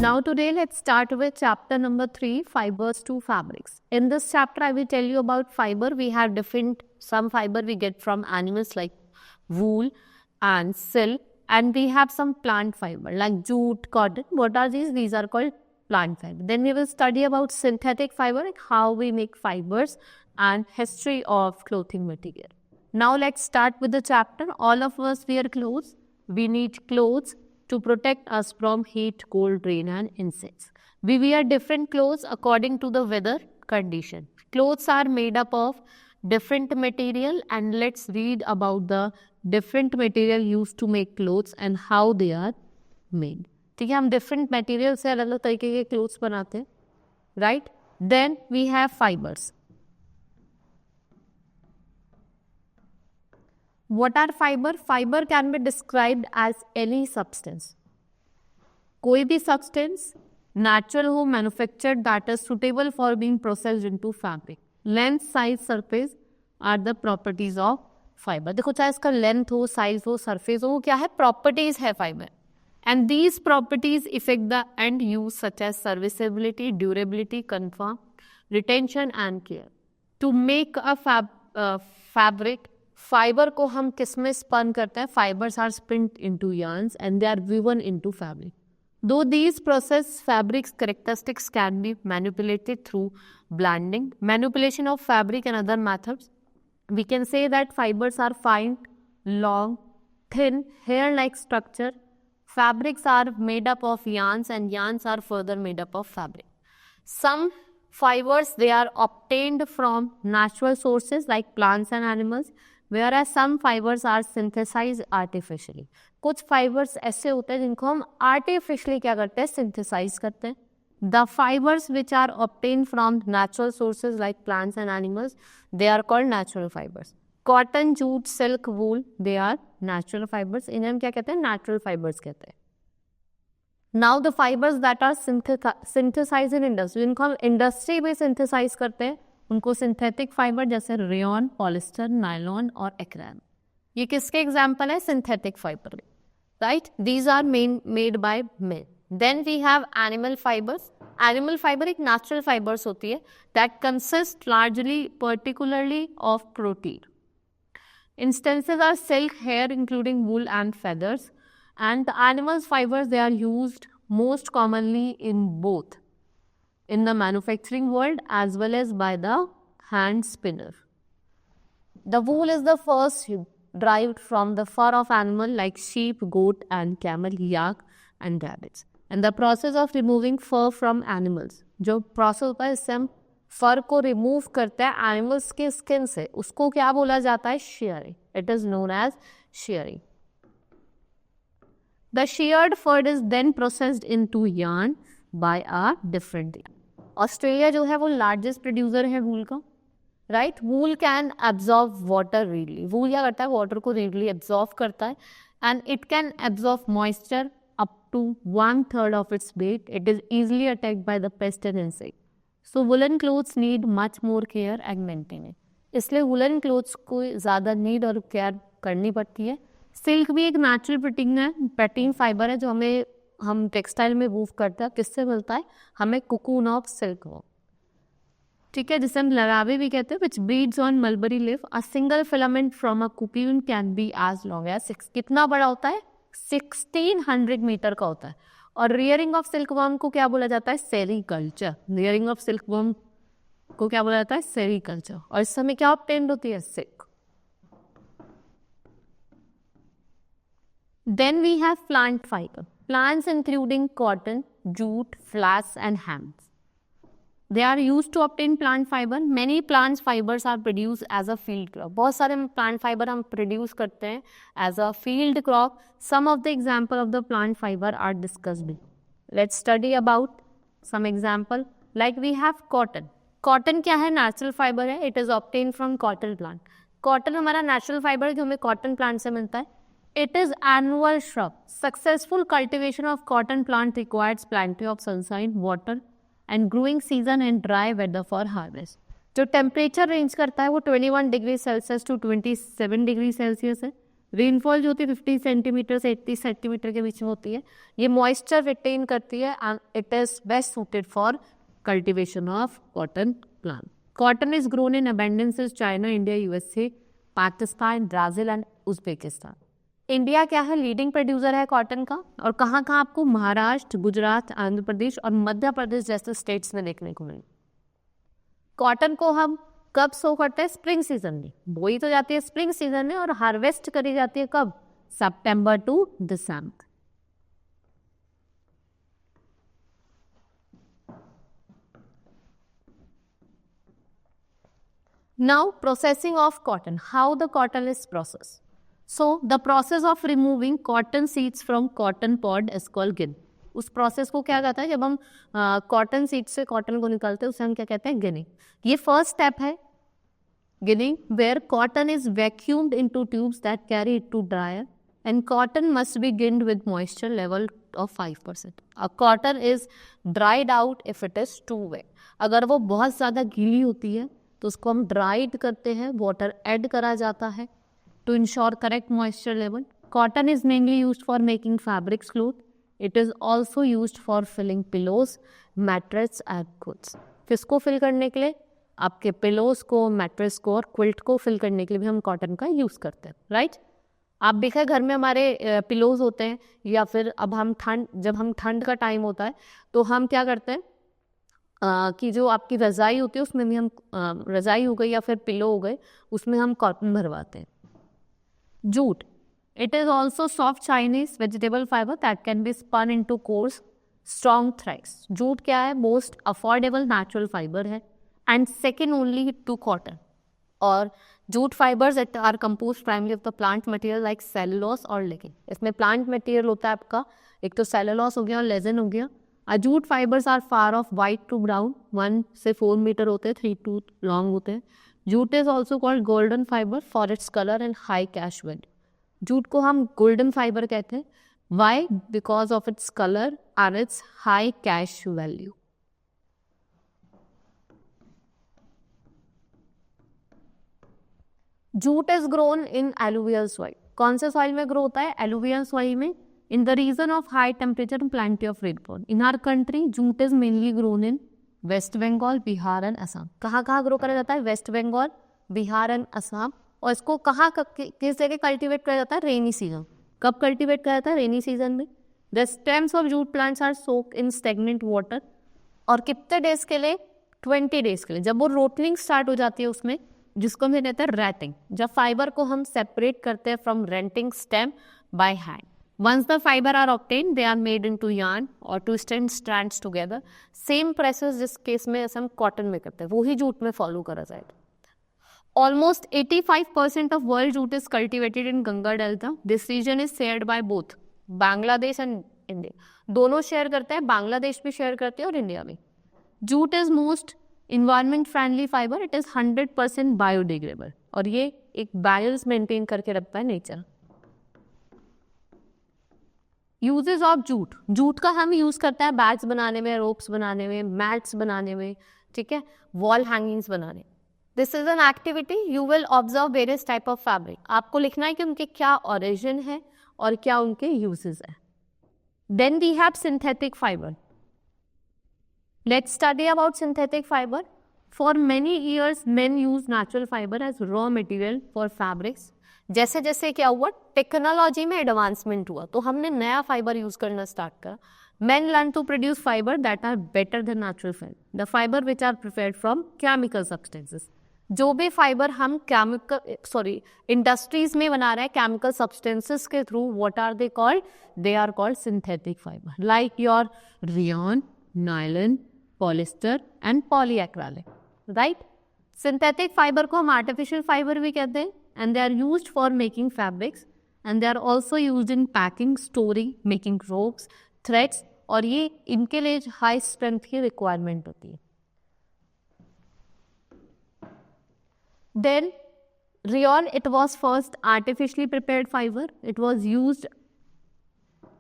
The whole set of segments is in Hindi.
Now today let's start with chapter number 3, fibers to fabrics. In this chapter I will tell you about fiber. We have some fiber we get from animals like wool and silk, and we have some plant fiber like jute, cotton. What are these? These are called plant fiber. Then we will study about synthetic fiber and how we make fibers and history of clothing material. Now let's start with the chapter. All of us wear clothes. We need clothes to protect us from heat, cold, rain and insects. We wear different clothes according to the weather condition. Clothes are made up of different material, and let's read about the different material used to make clothes and how they are made. ठीक है, हम different material से अलग अलग तरीके के clothes बनाते हैं, right? Then we have fibers. What are fiber? Fiber can be described as any substance. कोई भी substance natural हो, manufactured, that is suitable for being processed into fabric. Length, size, surface are the properties of fiber. देखो चाहे इसका length हो, size हो, surface हो, वो क्या है? Properties है fiber. And these properties affect the end use such as serviceability, durability, comfort, retention and care. To make a fabric, fibre को हम किस में स्पन करते हैं? Fibres are spinned into yarns and they are woven into fabric. Though these process fabrics characteristics can be manipulated through blending, manipulation of fabric and other methods, we can say that fibers are fine, long, thin, hair-like structure. Fabrics are made up of yarns and yarns are further made up of fabric. Some fibers, they are obtained from natural sources like plants and animals, whereas some fibers are synthesized artificially. कुछ fibers ऐसे होते हैं जिनको हम artificially क्या करते हैं? Synthesize करते हैं. The fibers which are obtained from natural sources like plants and animals, they are called natural fibers. Cotton, jute, silk, wool, they are natural fibers. इन्हें हम क्या कहते हैं? Natural fibers कहते हैं. Now the fibers that are synthesized in industry, जिनको हम industry में synthesize करते हैं, उनको सिंथेटिक फाइबर जैसे रेयन, पॉलिस्टर, नायलॉन और एक्रेन. ये किसके एग्जाम्पल है? Synthetic fibre, right? These are made by men. Then we have animal fibres. Animal fibre एक नेचुरल फाइबर्स होती है that consist largely particularly of protein. Instances are silk, hair including wool and feathers. And the animals fibres they are used most commonly in both in the manufacturing world as well as by the hand spinner. The wool is the first derived from the fur of animal like sheep, goat and camel, yak and rabbits. And the process of removing fur from animals, जो process होता है इससे हम fur को remove करते हैं animals के skin से, उसको क्या बोला जाता है? shearing. It is known as shearing. The sheared fur is then processed into yarn by a different. Australia जो है वो लार्जेस्ट प्रोड्यूसर है वूल का, right? Wool can absorb water readily. Wool क्या करता है? वाटर को रीडली एब्जॉर्ब करता है and it can absorb moisture up to 1/3 of its weight. It is easily attacked by the pest and insect. So woollen clothes need much more care and maintenance. इसलिए वुलन क्लोथ्स को ज़्यादा नीड और केयर करनी पड़ती है. सिल्क भी एक नेचुरल प्रोटीन फाइबर है जो हम टेक्सटाइल में वूव करते हैं. किससे मिलता है? हमें कुकून ऑफ सिल्क वर्म, ठीक है, जिसे हम लरावे भी कहते हैं, which breeds on mulberry leaf. A single filament from a cocoon can be as long as 6. कितना बड़ा होता है? 1600 मीटर का होता है. और रियरिंग ऑफ सिल्क वर्म को क्या बोला जाता है? Sericulture. Rearing of silk worm को क्या बोला जाता है? सेरीकल्चर. और इस समय क्या ऑब्टेन्ड होती है? Silk. Then we have plant fiber. Plants including cotton, jute, flax and hemp. They are used to obtain plant fiber. Many plant fibers are produced as a field crop. बहुत सारे plant fiber हम produce करते हैं as a field crop. Some of the example of the plant fiber are discussed below. Let's study about some example. Like we have cotton. Cotton क्या है? Natural fiber है. It is obtained from cotton plant. Cotton हमारा natural fiber है जो हमें cotton plant से मिलता है. It is annual shrub. Successful cultivation of cotton plant requires plenty of sunshine, water, and growing season and dry weather for harvest. जो टेम्परेचर रेंज करता है वो 21 degree Celsius to 27 degree Celsius है। रेनफॉल जो होती है 50 सेंटीमीटर से 80 सेंटीमीटर के बीच में होती है। ये मॉइस्चर रिटेन करती है and it is best suited for cultivation of cotton plant. Cotton is grown in abundance in China, India, USA, Pakistan, Brazil and Uzbekistan. India क्या है, लीडिंग प्रोड्यूसर है कॉटन का। और कहाँ कहाँ आपको महाराष्ट्र, गुजरात, आंध्र प्रदेश और मध्य प्रदेश जैसे स्टेट्स में देखने को मिले। कॉटन को हम कब सो करते हैं, स्प्रिंग सीजन में। बोई तो जाती है स्प्रिंग सीजन में और हार्वेस्ट करी जाती है कब, सितंबर टू दिसंबर। Now processing of cotton, how the cotton is processed. So the process of removing cotton seeds from cotton pod is called ginning. उस प्रोसेस को क्या कहता है, जब हम कॉटन सीड से कॉटन को निकालते हैं उसे हम क्या कहते हैं, गिनिंग। ये फर्स्ट स्टेप है ginning, where cotton is vacuumed into tubes that carry it to dryer and cotton must be ginned with moisture level of 5%. Cotton is dried out if it is too wet. अगर वो बहुत ज़्यादा गीली होती है तो उसको हम ड्राइड करते हैं, वाटर ऐड करा जाता है to ensure correct moisture level. Cotton is mainly used for making fabrics, cloth. It is also used for filling pillows, mattress and quilts. किसको फिल करने के लिए, आपके पिलोज को, मैट्रेस को और क्विल्ट को फिल करने के लिए भी हम कॉटन का यूज़ करते हैं, राइट. आप देखा घर में हमारे पिलोज होते हैं, या फिर अब हम जब हम ठंड का टाइम होता है तो हम क्या करते हैं कि जो आपकी रज़ाई होती है उसमें भी हम रज़ाई हो गई या फिर पिलो हो गए उसमें हम कॉटन भरवाते हैं. Jute, it is also soft Chinese vegetable fiber that can be spun into coarse strong threads. Jute क्या है, most affordable natural fiber है and second only to cotton. और jute fibers are composed primarily of the plant material like cellulose और lignin. इसमें plant material होता है आपका, एक तो cellulose हो गया और lignin हो गया. Jute fibers are far off white to brown, 1 से 4 मीटर होते हैं, 3 to long होते हैं. Jute is also called golden fiber for its color and high cash value. Jute को हम गोल्डन फाइबर कहते हैं. Why? Because of its colour and its high cash value. Jute is grown in alluvial soil. कौन से सॉइल में ग्रो होता है, एलुवियल सॉइल में, in the region of high temperature and plenty of rainfall. In our country jute is mainly grown in West Bengal, Bihar and Assam. कहाँ कहाँ ग्रो करा जाता है, वेस्ट बंगाल, बिहार एंड असम. और इसको कहाँ किस जगह कल्टीवेट किया जाता है, रेनी सीजन. कब कल्टीवेट किया जाता है, रेनी सीजन में. The stems of jute plants are soak in stagnant water. और कितने डेज के लिए, 20 डेज के लिए. जब वो रोटलिंग स्टार्ट हो जाती है उसमें, जिसको हम कहते हैं रेटिंग, जब फाइबर को हम सेपरेट करते हैं from renting stem by hand. Once the fibre are obtain they are made into yarn और to stand strands together. Same process जिस केस में हम कॉटन में करते हैं वही जूट में फॉलो करा जाएगा. Almost 85% of world jute is cultivated in Ganga Delta. This region is shared by both Bangladesh and India. दोनों शेयर करते हैं, बांग्लादेश भी शेयर करते हैं और इंडिया भी. Jute is most environment friendly fibre. It is 100% biodegradable और ये एक बैलेंस मेंटेन करके रखता है nature. Uses of jute. Jute का हम यूज करते हैं बैग्स बनाने में, रोप्स बनाने में, मैट्स बनाने में, ठीक है, वॉल हैंगिंग्स बनाने में. This is an activity. You will observe various type of fabric. आपको लिखना है कि उनके क्या ओरिजिन है और क्या उनके यूजेस है. Then we have synthetic fibre. Let's study about synthetic fibre. For many years men use natural fibre as raw material for fabrics. जैसे जैसे क्या हुआ, टेक्नोलॉजी में एडवांसमेंट हुआ तो हमने नया फाइबर यूज करना स्टार्ट करा. Men learn to produce fiber that are better than natural fiber. The fiber which are prepared from chemical substances. जो भी फाइबर हम इंडस्ट्रीज में बना रहे हैं केमिकल सब्सटेंसेस के through, what are they called, they are called synthetic fibre. Like your rayon, nylon, polyester and polyacrylic, right. Synthetic fibre को हम आर्टिफिशियल फाइबर भी कहते हैं and they are used for making fabrics and they are also used in packing, storing, making ropes, threads. और ये इनके लिए हाई स्ट्रेंथ की रिक्वायरमेंट होती है. Then rayon, it was first artificially prepared fibre. It was used,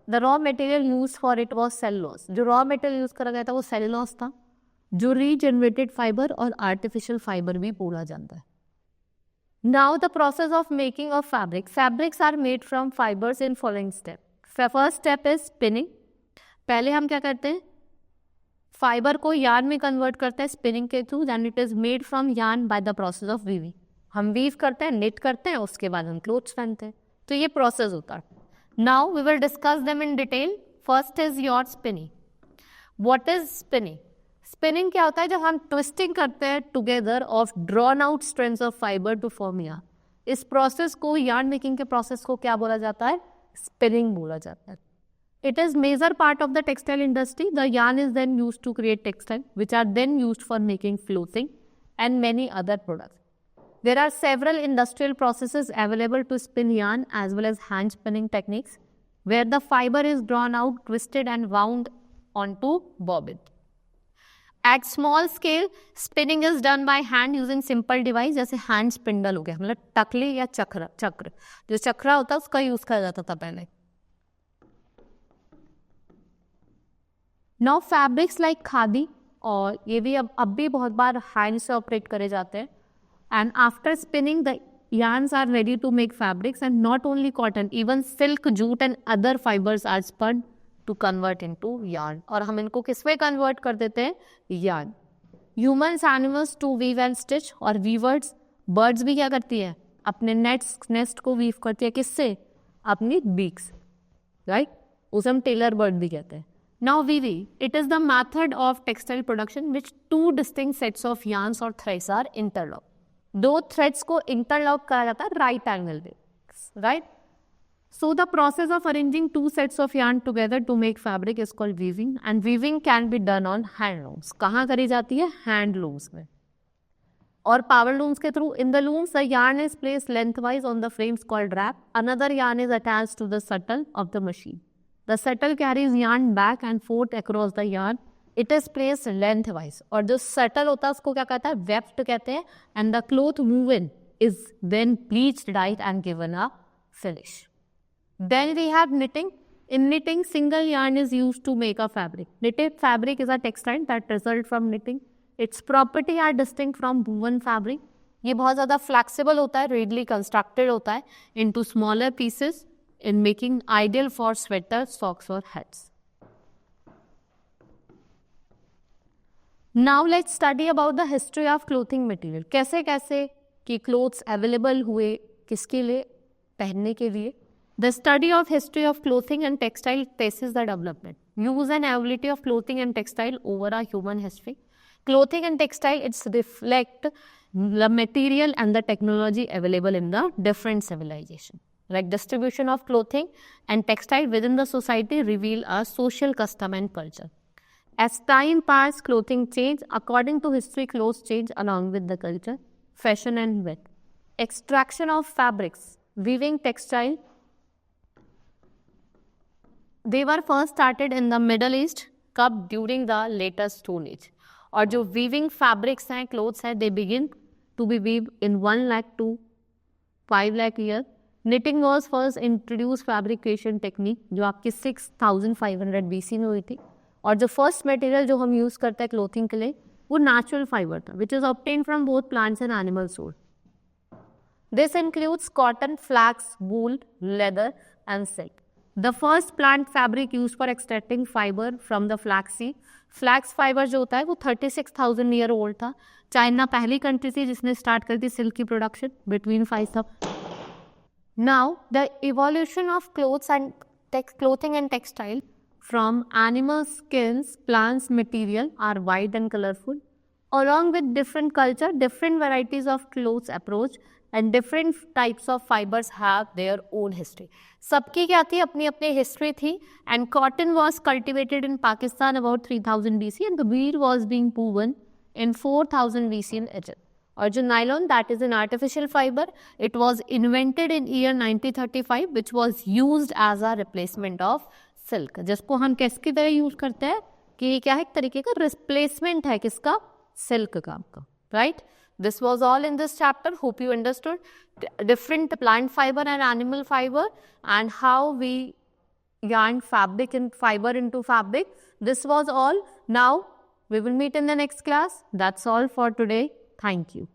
the raw material used for it was cellulose. जो रॉ मटेरियल यूज करा गया था वो सेलुलोज था. जो रीजनरेटेड फाइबर और आर्टिफिशियल फाइबर भी बोला जाता है. Now the process of making of fabric. Fabrics are made from fibres in following step. First step is spinning. पहले हम क्या करते हैं, फाइबर को यार्न में कन्वर्ट करते हैं स्पिनिंग के through, and it is made from yarn by the process of weaving. हम वीव करते हैं, निट करते हैं, उसके बाद हम क्लोथ्स पहनते हैं. तो ये प्रोसेस होता है. Now we will discuss them in detail. First is your spinning. What is spinning? Spinning क्या होता है? जब हम ट्विस्टिंग करते हैं together of drawn out strands of fibre to form yarn. इस प्रोसेस को, यार्न मेकिंग के प्रोसेस को क्या बोला जाता है? स्पिनिंग बोला जाता है. It is major part of the textile industry. The yarn is then used to create textile, which are then used for making clothing and many other products. There are several industrial processes available to spin yarn as well as hand spinning techniques, where the fiber is drawn out, twisted and wound onto bobbin. At small scale, spinning is done by hand using simple device जैसे hand spindle हो गया, मतलब टकली या चक्र. जो चक्रा होता है उसका यूज किया जाता था पहले. नाउ फैब्रिक्स लाइक खादी, और ये भी अब भी बहुत बार हैंड से ऑपरेट करे जाते हैं. And after spinning the yarns are ready to make fabrics, and not only cotton, even silk, jute and other fibers are spun to convert into yarn. और हम इनको किस में कन्वर्ट कर देते हैं? yarn. Humans, animals to weave and stitch, और weavers, birds भी क्या करती है? अपने नेस्ट को वीव करती है. किससे? अपनी बीक्स, राइट? उसे हम टेलर बर्ड भी कहते हैं. Now weaving, it is the method of textile production which two distinct sets of yarns or threads are interlocked. दो threads को interlock कहा जाता है right angle पे, right? So the process of arranging two sets of yarn together to make fabric is called weaving, and weaving can be done on hand looms. कहाँ करी जाती है? hand looms में. और power looms के through. In the looms, the yarn is placed lengthwise on the frames called wrap. Another yarn is attached to the shuttle of the machine. The shuttle carries yarn back and forth across the yarn. It is placed lengthwise. और जो shuttle होता है उसको क्या कहता है? Weft कहते हैं. And the cloth woven is then bleached, dyed and given a finish. Then we have knitting. In knitting, single yarn is used to make a fabric. Knitted fabric is a textile that result from knitting. Its property are distinct from woven fabric. ये बहुत ज़्यादा flexible होता है, readily constructed होता है into smaller pieces, in making ideal for sweaters, socks or hats. Now let's study about the history of clothing material. कैसे कैसे कि clothes available हुए किसके लिए? पहनने के लिए. The study of history of clothing and textile traces the development, use and availability of clothing and textile over a human history. Clothing and textile, it's reflect the material and the technology available in the different civilization. Like distribution of clothing and textile within the society reveal a social custom and culture. As time passed, clothing changed. According to history, clothes change along with the culture, fashion and wealth. Extraction of fabrics, weaving textile. They were first started in the Middle East, कब? During the later Stone Age. और जो weaving fabrics हैं, clothes हैं, they begin to be weaved in 1 lakh to 5 lakh year. Knitting was first introduced fabrication technique जो आपकी 6500 BC में हुई थी. और जो फर्स्ट मटेरियल जो हम यूज़ करते हैं क्लोथिंग के लिए वो नेचुरल फाइबर था, which is obtain from both plants and animal source. This includes cotton, flax, wool, leather and silk. The first plant fabric use for extracting fibre from the flax seed. Flax fibre जो होता है वो 36,000 ईयर ओल्ड था. चाइना पहली कंट्री थी जिसने स्टार्ट कर दी सिल्क की production between 5,000. Now the evolution of clothes and clothing and textile from animal skins, plants material are wide and colorful. Along with different culture, different varieties of clothes approach and different types of fibers have their own history. सबकी क्या थी? अपनी अपनी हिस्ट्री थी. And cotton was cultivated in Pakistan about 3000 BC and the wheat was being woven in 4000 BC in Egypt. और जो nylon, that is an artificial fiber, it was invented in year 1935 which was used as a replacement of silk. जिसको हम किसकी तरह यूज करते हैं कि ये क्या है? एक तरीके का रिप्लेसमेंट है किसका? सिल्क का आपका, right? This was all in this chapter. Hope you understood different plant fiber and animal fiber and how we yarn fabric and fiber into fabric. This was all. Now We will meet in the next class. That's all for today. Thank you.